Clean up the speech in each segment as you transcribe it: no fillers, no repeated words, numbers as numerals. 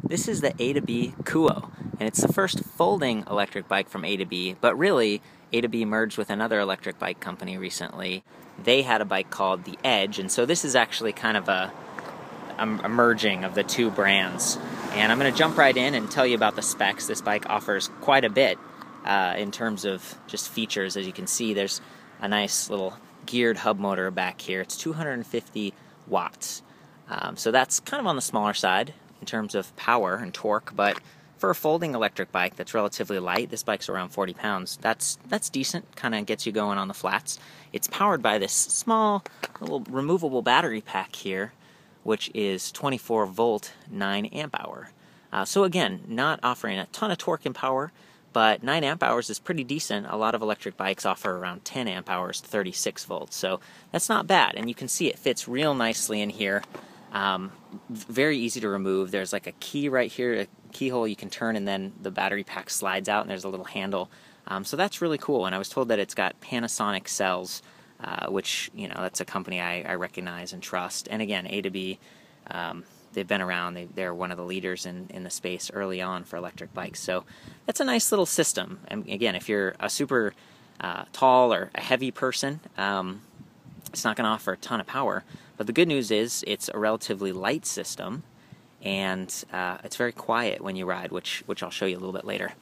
This is the A2B Kuo, and it's the first folding electric bike from A2B, but really, A2B merged with another electric bike company recently. They had a bike called the Edge, and so this is actually kind of a merging of the two brands. And I'm going to jump right in and tell you about the specs. This bike offers quite a bit in terms of just features. As you can see, there's a nice little geared hub motor back here. It's 250 watts. So that's kind of on the smaller side in terms of power and torque, but for a folding electric bike that's relatively light, this bike's around 40 pounds, that's decent, kind of gets you going on the flats. It's powered by this small little removable battery pack here, which is 24 volt, 9 amp hour. So again, not offering a ton of torque and power, but 9 amp hours is pretty decent. A lot of electric bikes offer around 10 amp hours, 36 volts, so that's not bad. And you can see it fits real nicely in here. Very easy to remove. There's like a key right here, a keyhole you can turn, and then the battery pack slides out and there's a little handle. So that's really cool, and I was told that it's got Panasonic cells, which, you know, that's a company I recognize and trust. And again, A2B, they've been around. They're one of the leaders in the space early on for electric bikes. So that's a nice little system. And again, if you're a super tall or a heavy person, it's not going to offer a ton of power. But the good news is it's a relatively light system, and it's very quiet when you ride, which I'll show you a little bit later.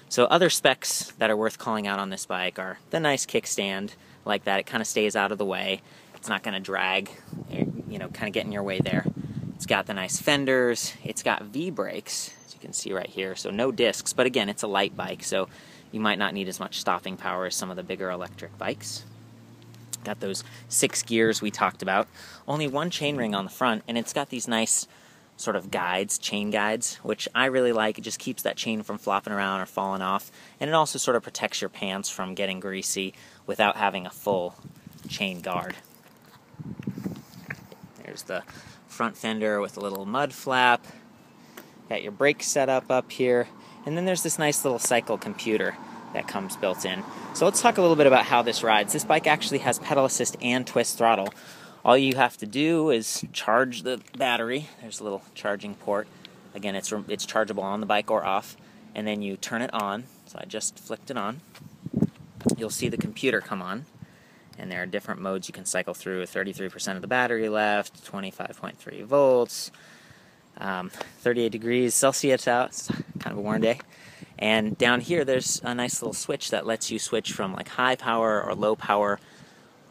So other specs that are worth calling out on this bike are the nice kickstand, like that. It kind of stays out of the way. It's not going to drag, you know, kind of get in your way there. It's got the nice fenders. It's got V-brakes, as you can see right here. So no discs, but again, it's a light bike, so you might not need as much stopping power as some of the bigger electric bikes. Got those 6 gears we talked about. Only one chainring on the front, and it's got these nice sort of guides, chain guides, which I really like. It just keeps that chain from flopping around or falling off, and it also sort of protects your pants from getting greasy without having a full chain guard. There's the front fender with a little mud flap. Got your brake setup up here, and then there's this nice little cycle computer that comes built in. So let's talk a little bit about how this rides. This bike actually has pedal assist and twist throttle. All you have to do is charge the battery. There's a little charging port. Again, it's chargeable on the bike or off, and then you turn it on. So I just flicked it on. You'll see the computer come on, and there are different modes you can cycle through. 33% of the battery left, 25.3 volts, 38 degrees Celsius out. It's kind of a warm day. And down here there's a nice little switch that lets you switch from like high power or low power,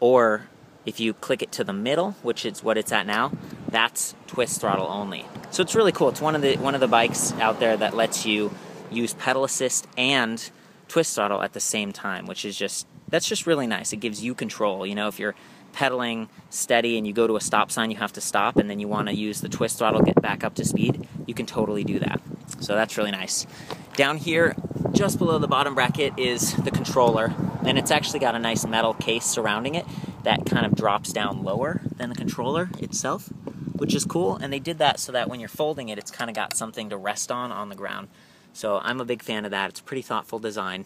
or if you click it to the middle, which is what it's at now, that's twist throttle only. So it's really cool. It's one of the bikes out there that lets you use pedal assist and twist throttle at the same time, which is that's just really nice. It gives you control. You know, if you're pedaling steady and you go to a stop sign, you have to stop, and then you want to use the twist throttle, get back up to speed, you can totally do that. So that's really nice. Down here, just below the bottom bracket, is the controller, and it's actually got a nice metal case surrounding it that kind of drops down lower than the controller itself, which is cool. And they did that so that when you're folding it, it's kind of got something to rest on the ground. So I'm a big fan of that. It's a pretty thoughtful design,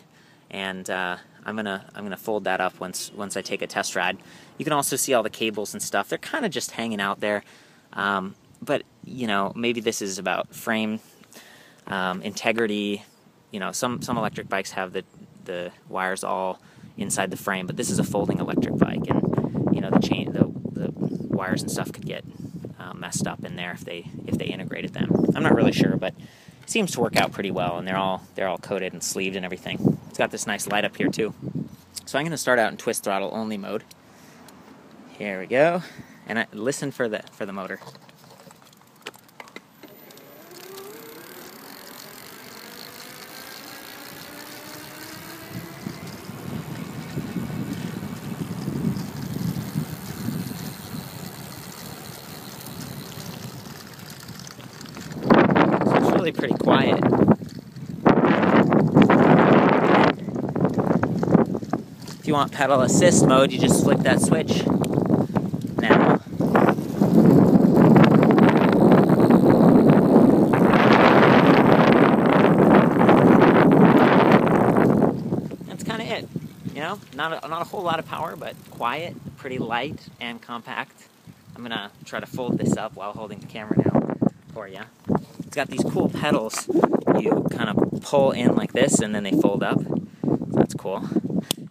and I'm gonna fold that up once I take a test ride. You can also see all the cables and stuff. They're kind of just hanging out there, but you know, maybe this is about frame integrity. You know, some electric bikes have the wires all inside the frame, but this is a folding electric bike, and you know, the wires and stuff could get messed up in there if they integrated them. I'm not really sure, but it seems to work out pretty well, and they're all coated and sleeved and everything. It's got this nice light up here too. So I'm going to start out in twist throttle only mode. Here we go, and listen for the motor. Really pretty quiet. If you want pedal assist mode, you just flick that switch. Now, that's kind of it. You know, not a whole lot of power, but quiet, pretty light and compact. I'm gonna try to fold this up while holding the camera now. for you. It's got these cool pedals. You kind of pull in like this and then they fold up. That's cool.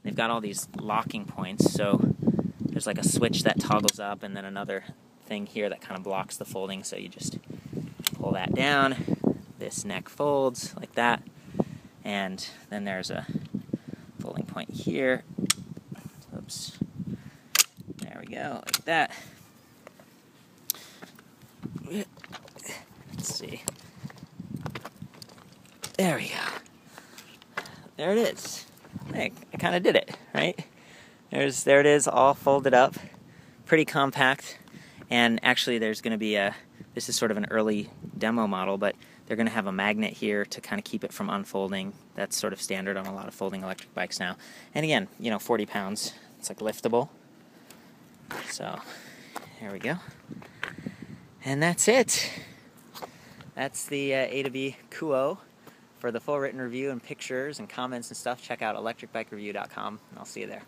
They've got all these locking points, so there's like a switch that toggles up and then another thing here that kind of blocks the folding, so you just pull that down. This neck folds like that, and then there's a folding point here. Oops. There we go, like that. Let's see. There we go. There it is. I kind of did it, right? There it is, all folded up. Pretty compact. And actually there's going to be this is sort of an early demo model, but they're going to have a magnet here to kind of keep it from unfolding. That's sort of standard on a lot of folding electric bikes now. And again, 40 pounds. It's like liftable. So, there we go. And that's it. That's the A2B Kuo. For the full written review and pictures and comments and stuff, check out electricbikereview.com, and I'll see you there.